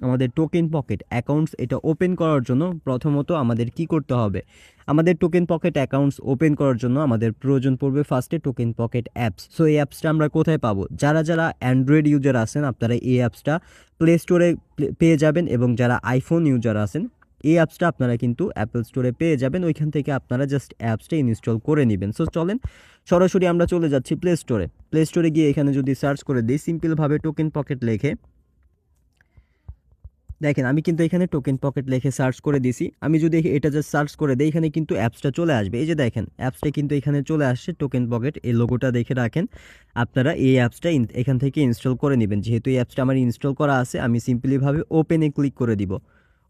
আমাদের token pocket accounts এটা open করার জন্য প্রথমত আমাদের কি করতে হবে, আমাদের টোকেন পকেট অ্যাকাউন্টস ওপেন করার জন্য আমাদের প্রয়োজন পড়বে ফার্স্টে টোকেন পকেট অ্যাপস। সো এই অ্যাপসটা আমরা কোথায় পাবো? যারা যারা অ্যান্ড্রয়েড ইউজার আছেন আপনারা এই অ্যাপসটা প্লে স্টোরে পেয়ে যাবেন, এবং যারা আইফোন ইউজার আছেন এই অ্যাপসটা আপনারা কিন্তু অ্যাপল স্টোরে পেয়ে যাবেন। ওইখান থেকে আপনারা জাস্ট অ্যাপসটা ইনস্টল করে নেবেন। সো চলেন সরাসরি আমরা চলে যাচ্ছি প্লে স্টোরে। প্লে স্টোরে গিয়ে এখানে যদি সার্চ করে দিই সিম্পলভাবে টোকেন পকেট লেখে, দেখেন আমি কিন্তু এখানে টোকেন পকেট লিখে সার্চ করে দিছি। আমি যদি এটা জাস্ট সার্চ করে দিই এখানে কিন্তু অ্যাপসটা চলে আসবে। এই যে দেখেন অ্যাপসটা কিন্তু এখানে চলে আসছে, টোকেন পকেট এই লোগোটা দেখে রাখেন। আপনারা এই অ্যাপসটা এখান থেকে ইনস্টল করে নেবেন। যেহেতু এই অ্যাপসটা আমার ইনস্টল করা আছে আমি সিম্পলিভাবে ওপেনে ক্লিক করে দিব।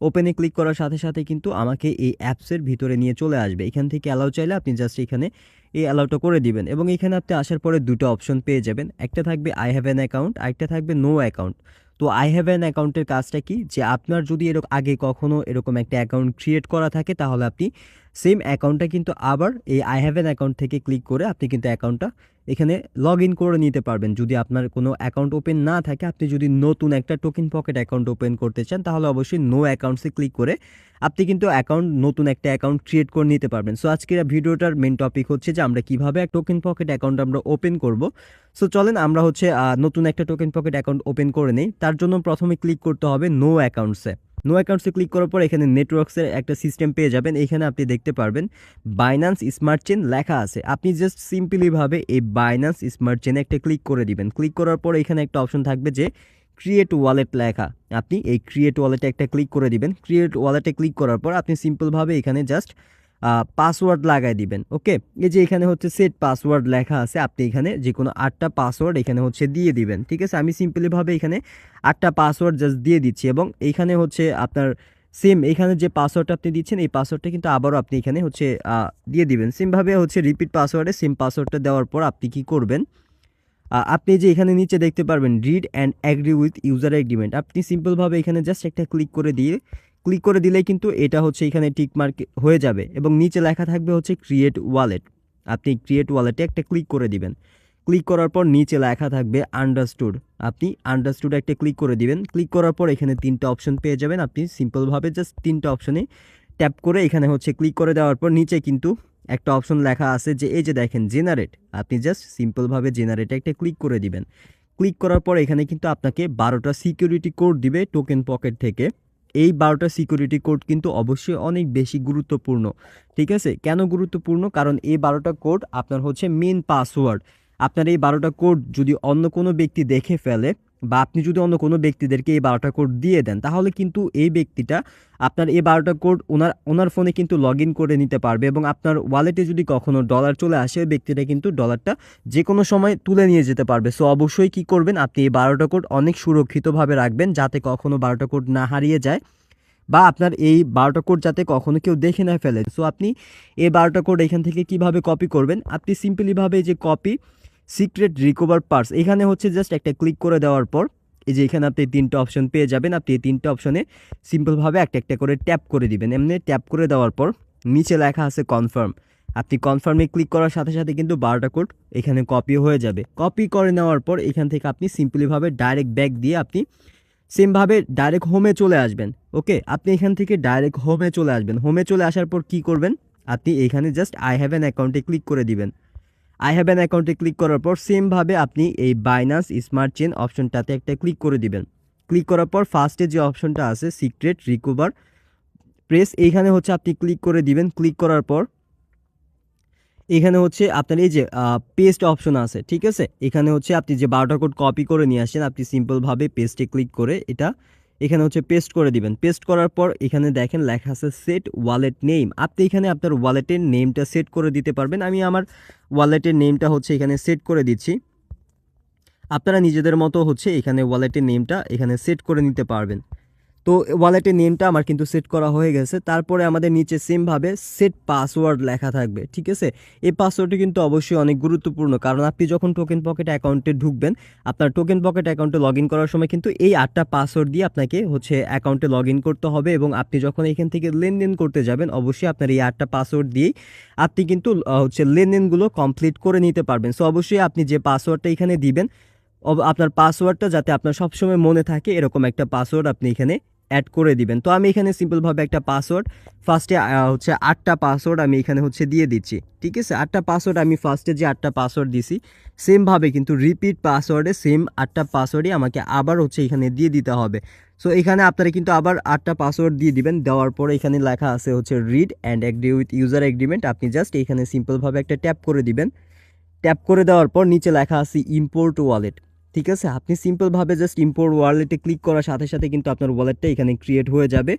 ওপেনে ক্লিক করার সাথে সাথে কিন্তু আমাকে এই অ্যাপসের ভিতরে নিয়ে চলে আসবে। এখান থেকে অ্যালাউ চাইলে আপনি জাস্ট এখানে এই অ্যালাউটা করে দিবেন, এবং এখানে আপনি আসার পরে দুটো অপশন পেয়ে যাবেন। একটা থাকবে আই হ্যাভ অ্যান অ্যাকাউন্ট, আরেকটা থাকবে নো অ্যাকাউন্ট। তো আই হ্যাভ অ্যান অ্যাকাউন্টের কাজটা কি, যে আপনার যদি আগে কখনো এরকম একটা অ্যাকাউন্ট ক্রিয়েট করা থাকে তাহলে আপনি সেম অ্যাকাউন্টটা কিন্তু আবার এই আই হ্যাভ অ্যান অ্যাকাউন্ট থেকে ক্লিক করে আপনি কিন্তু অ্যাকাউন্টটা এখানে লগ ইন করে নিতে পারবেন। যদি আপনার কোনো অ্যাকাউন্ট ওপেন না থাকে, আপনি যদি নতুন একটা টোকেন পকেট অ্যাকাউন্ট ওপেন করতে চান তাহলে অবশ্যই নো অ্যাকাউন্টসে ক্লিক করে আপনি কিন্তু নতুন একটা অ্যাকাউন্ট ক্রিয়েট করে নিতে পারবেন। সো আজকের ভিডিওটার মেন টপিক হচ্ছে যে আমরা কিভাবে টোকেন পকেট অ্যাকাউন্ট আমরা ওপেন করব। সো চলেন আমরা হচ্ছে নতুন একটা টোকেন পকেট অ্যাকাউন্ট ওপেন করে নেই। তার জন্য প্রথমে ক্লিক করতে হবে নো অ্যাকাউন্টসে। নো অ্যাকাউন্টসে ক্লিক করার পর এখানে নেটওয়ার্কসের একটা সিস্টেম পেয়ে যাবেন। এখানে আপনি দেখতে পারবেন বাইন্যান্স স্মার্ট চেইন লেখা আছে। আপনি জাস্ট সিম্পলিভাবে এই বাইন্যান্স স্মার্ট চেইনে একটা ক্লিক করে দিবেন। ক্লিক করার পর এখানে একটা অপশন থাকবে যে ক্রিয়েট ওয়ালেট লেখা, আপনি এই ক্রিয়েট ওয়ালেটে একটা ক্লিক করে দিবেন। ক্রিয়েট ওয়ালেটে ক্লিক করার পর আপনি সিম্পলভাবে এখানে জাস্ট পাসওয়ার্ড লাগাই দিবেন। ওকে, এই যে এখানে হচ্ছে সেট পাসওয়ার্ড লেখা আছে, আপনি এখানে যে কোনো 8টা পাসওয়ার্ড এখানে হচ্ছে দিয়ে দিবেন। ঠিক আছে, আমি সিম্পলিভাবে এখানে 8টা পাসওয়ার্ড জাস্ট দিয়ে দিচ্ছি, এবং এইখানে হচ্ছে আপনার সেম এখানে যে পাসওয়ার্ডটা আপনি দিচ্ছেন এই পাসওয়ার্ডটা কিন্তু আবারও আপনি এখানে হচ্ছে দিয়ে দিবেন। সেমভাবে হচ্ছে রিপিট পাসওয়ার্ডে সেম পাসওয়ার্ডটা দেওয়ার পর আপনি কি করবেন, আপনি যে এখানে নিচে দেখতে পারবেন read and agree with user agreement, আপনি সিম্পলভাবে এখানে জাস্ট একটা ক্লিক করে দিলেই কিন্তু এটা হচ্ছে এখানে টিক মার্ক হয়ে যাবে, এবং নিচে লেখা থাকবে হচ্ছে ক্রিয়েট ওয়ালেট। আপনি ক্রিয়েট ওয়ালেটে একটা ক্লিক করে দিবেন। ক্লিক করার পর নিচে লেখা থাকবে আন্ডারস্টুড, আপনি আন্ডারস্টুড একটা ক্লিক করে দিবেন। ক্লিক করার পর এখানে 3টা অপশন পেয়ে যাবেন। আপনি সিম্পলভাবে জাস্ট 3টা অপশনে ট্যাপ করে এখানে হচ্ছে ক্লিক করে দেওয়ার পর নিচে কিন্তু একটা অপশন লেখা আছে যে এই যে দেখেন জেনারেট, আপনি জাস্ট সিম্পলভাবে জেনারেটে একটা ক্লিক করে দিবেন। ক্লিক করার পর এখানে কিন্তু আপনাকে 12টা সিকিউরিটি কোড দিবে টোকেন পকেট থেকে। এই 12টা সিকিউরিটি কোড কিন্তু অবশ্যই অনেক বেশি গুরুত্বপূর্ণ। ঠিক আছে, কেন গুরুত্বপূর্ণ? কারণ এই 12টা কোড আপনার হচ্ছে মেন পাসওয়ার্ড। আপনার এই 12টা কোড যদি অন্য কোনো ব্যক্তি দেখে ফেলে, বা আপনি যদি অন্য কোনো ব্যক্তিদেরকে এই 12টা কোড দিয়ে দেন, তাহলে কিন্তু এই ব্যক্তিটা আপনার এই 12টা কোড ওনার ফোনে কিন্তু লগ ইন করে নিতে পারবে, এবং আপনার ওয়ালেটে যদি কখনো ডলার চলে আসে ওই ব্যক্তিটা কিন্তু ডলারটা যে কোনো সময় তুলে নিয়ে যেতে পারবে। সো অবশ্যই কি করবেন, আপনি এই 12টা কোড অনেক সুরক্ষিতভাবে রাখবেন যাতে কখনো 12টা কোড না হারিয়ে যায়, বা আপনার এই 12টা কোড যাতে কখনো কেউ দেখে না ফেলে। সো আপনি এই 12টা কোড এখান থেকে কিভাবে কপি করবেন, আপনি সিম্পলিভাবে যে কপি সিক্রেট রিকভার পার্স এখানে হচ্ছে জাস্ট একটা ক্লিক করে দেওয়ার পর এই যে এখানে আপনি 3টা অপশন পেয়ে যাবেন। আপনি এই 3টা অপশনে সিম্পলভাবে একটা একটা করে ট্যাপ করে দিবেন। এমনি ট্যাপ করে দেওয়ার পর নিচে লেখা আছে কনফার্ম, আপনি কনফার্মে ক্লিক করার সাথে সাথে কিন্তু 12টা কোড এখানে কপি হয়ে যাবে। কপি করে নেওয়ার পর এখান থেকে আপনি সিম্পলিভাবে ডাইরেক্ট ব্যাক দিয়ে আপনি সেমভাবে ডাইরেক্ট হোমে চলে আসবেন। ওকে, আপনি এখান থেকে ডাইরেক্ট হোমে চলে আসবেন। হোমে চলে আসার পর কি করবেন, আপনি এখানে জাস্ট আই হ্যাভ অ্যান অ্যাকাউন্টে ক্লিক করে দিবেন। আই হ্যাভ অ্যান অ্যাকাউন্টে ক্লিক করার পর সেমভাবে আপনি এই বাইন্যান্স স্মার্ট চেইন অপশনটাতে একটা ক্লিক করে দিবেন। ক্লিক করার পর ফার্স্টে যে অপশনটা আছে সিক্রেট রিকভার প্রেস, এইখানে হচ্ছে আপনি ক্লিক করে দিবেন। ক্লিক করার পর এখানে হচ্ছে আপনার এই যে পেস্ট অপশন আছে, ঠিক আছে, এখানে হচ্ছে আপনি যে 12টা কোড কপি করে নিয়ে আসেন আপনি সিম্পলভাবে পেস্টে ক্লিক করে এটা এখানে হচ্ছে পেস্ট করে দিবেন। পেস্ট করার পর এখানে দেখেন লেখা আছে সেট ওয়ালেট নেম, আপনি এখানে আপনার ওয়ালেটের নেমটা সেট করে দিতে পারবেন। আমি আমার ওয়ালেটের নেমটা হচ্ছে এখানে সেট করে দিচ্ছি। আপনারা নিজেদের মতো হচ্ছে এখানে ওয়ালেটের নেমটা এখানে সেট করে নিতে পারবেন। তো ওয়ালেটের নেমটা আমার কিন্তু সেট করা হয়ে গেছে। তারপরে আমাদের নিচে সেমভাবে সেট পাসওয়ার্ড লেখা থাকবে, ঠিক আছে। এই পাসওয়ার্ডটি কিন্তু অবশ্যই অনেক গুরুত্বপূর্ণ, কারণ আপনি যখন টোকেন পকেট অ্যাকাউন্টে ঢুকবেন আপনার টোকেন পকেট অ্যাকাউন্টে লগ ইন করার সময় কিন্তু এই 8টা পাসওয়ার্ড দিয়ে আপনাকে হচ্ছে অ্যাকাউন্টে লগ ইন করতে হবে, এবং আপনি যখন এখান থেকে লেনদেন করতে যাবেন অবশ্যই আপনার এই 8টা পাসওয়ার্ড দিয়েই আপনি কিন্তু হচ্ছে লেনদেনগুলো কমপ্লিট করে নিতে পারবেন। সো অবশ্যই আপনি যে পাসওয়ার্ডটা এখানে দিবেন আপনার পাসওয়ার্ডটা যাতে আপনার সবসময় মনে থাকে এরকম একটা পাসওয়ার্ড আপনি এখানে অ্যাড করে দিবেন। তো আমি এখানে সিম্পলভাবে একটা পাসওয়ার্ড ফার্স্টে হচ্ছে 8টা পাসওয়ার্ড আমি এখানে হচ্ছে দিয়ে দিচ্ছি। ঠিক আছে, 8টা পাসওয়ার্ড আমি ফার্স্টে যে 8টা পাসওয়ার্ড দিছি সেমভাবে কিন্তু রিপিট পাসওয়ার্ডে সেম 8টা পাসওয়ার্ডই আমাকে আবার হচ্ছে এখানে দিয়ে দিতে হবে। সো এখানে আপনারা কিন্তু আবার 8টা পাসওয়ার্ড দিয়ে দিবেন। দেওয়ার পরে এখানে লেখা আছে হচ্ছে read and agree with user agreement. আপনি জাস্ট এখানে সিম্পলভাবে একটা ট্যাপ করে দিবেন। ট্যাপ করে দেওয়ার পর নিচে লেখা আছে ইম্পোর্ট ওয়ালেট। ঠিক আছে, আপনি সিম্পলভাবে জাস্ট ইম্পোর্ট ওয়ালেটে ক্লিক করার সাথে সাথে কিন্তু আপনার ওয়ালেটটা এখানে ক্রিয়েট হয়ে যাবে।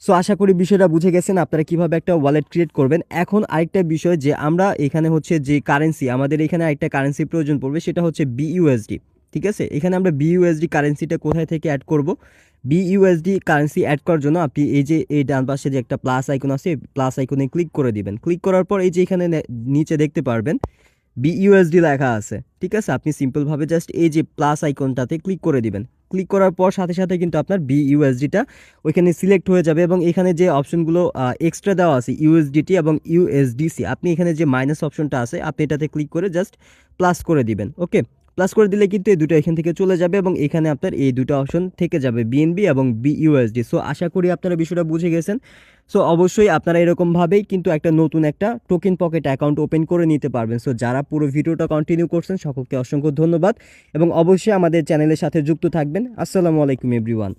সো আশা করি বিষয়টা বুঝে গেছেন আপনারা কিভাবে একটা ওয়ালেট ক্রিয়েট করবেন। এখন আরেকটা বিষয় যে আমরা এখানে হচ্ছে যে কারেন্সি, আমাদের এখানে আরেকটা কারেন্সি প্রয়োজন পড়বে, সেটা হচ্ছে বিইউএসডি। ঠিক আছে, এখানে আমরা বিইউএসডি কারেন্সিটা কোথায় থেকে অ্যাড করব? বিইউএসডি কারেন্সি অ্যাড করার জন্য আপনি এই যে এই ডান পাশে যে একটা প্লাস আইকন আছে, প্লাস আইকনে ক্লিক করে দিবেন। ক্লিক করার পর এই যে এখানে নিচে দেখতে পারবেন বিইউএসডি লেখা আছে। ঠিক আছে, আপনি সিম্পলভাবে জাস্ট এই যে প্লাস আইকনটাতে ক্লিক করে দিবেন। ক্লিক করার পর সাথে সাথে কিন্তু আপনার বিইউএসডিটা ওইখানে সিলেক্ট হয়ে যাবে এবং এখানে যে অপশনগুলো এক্সট্রা দেওয়া আছে ইউএসডিটি এবং ইউএসডিসি, আপনি এখানে যে মাইনাস অপশনটা আছে আপনি এটাতে ক্লিক করে জাস্ট প্লাস করে দিবেন। ওকে, প্লাস করে দিলে কিন্তু এই দুটো এখান থেকে চলে যাবে এবং এখানে আপনার এই দুটো অপশন থেকে যাবে বিএনবি এবং বিইউএসডি। সো আশা করি আপনারা বিষয়টা বুঝে গেছেন। সো অবশ্যই আপনারা এরকমভাবেই কিন্তু একটা নতুন একটা টোকেন পকেট অ্যাকাউন্ট ওপেন করে নিতে পারবেন। সো যারা পুরো ভিডিওটা কন্টিনিউ করছেন সকলকে অসংখ্য ধন্যবাদ এবং অবশ্যই আমাদের চ্যানেলের সাথে যুক্ত থাকবেন। আসসালামু আলাইকুম এভরিওয়ান।